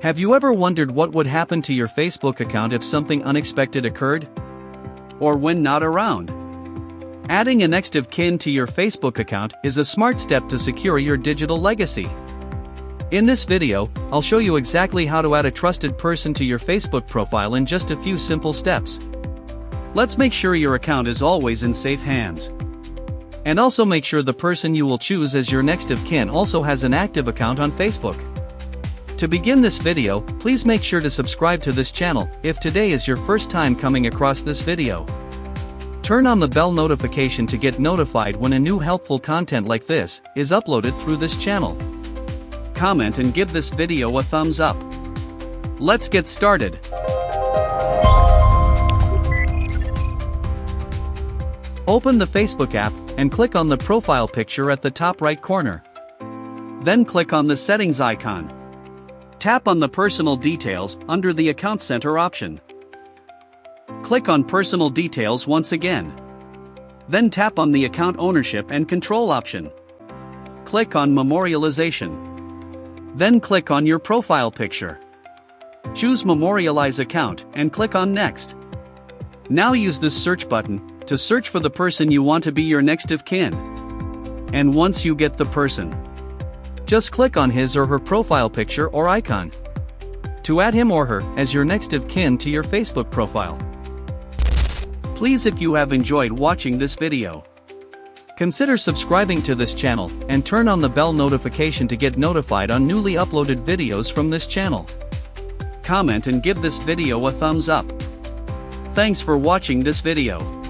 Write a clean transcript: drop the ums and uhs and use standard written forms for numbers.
Have you ever wondered what would happen to your Facebook account if something unexpected occurred? Or when not around? Adding a next of kin to your Facebook account is a smart step to secure your digital legacy. In this video, I'll show you exactly how to add a trusted person to your Facebook profile in just a few simple steps. Let's make sure your account is always in safe hands. And also make sure the person you will choose as your next of kin also has an active account on Facebook. To begin this video, please make sure to subscribe to this channel if today is your first time coming across this video. Turn on the bell notification to get notified when a new helpful content like this is uploaded through this channel. Comment and give this video a thumbs up. Let's get started. Open the Facebook app and click on the profile picture at the top right corner. Then click on the settings icon. Tap on the personal details under the account center option. Click on personal details once again. Then tap on the account ownership and control option. Click on memorialization. Then click on your profile picture. Choose memorialize account and click on next. Now use this search button to search for the person you want to be your next of kin. And once you get the person, just click on his or her profile picture or icon to add him or her as your next of kin to your Facebook profile. Please, if you have enjoyed watching this video, consider subscribing to this channel and turn on the bell notification to get notified on newly uploaded videos from this channel. Comment and give this video a thumbs up. Thanks for watching this video.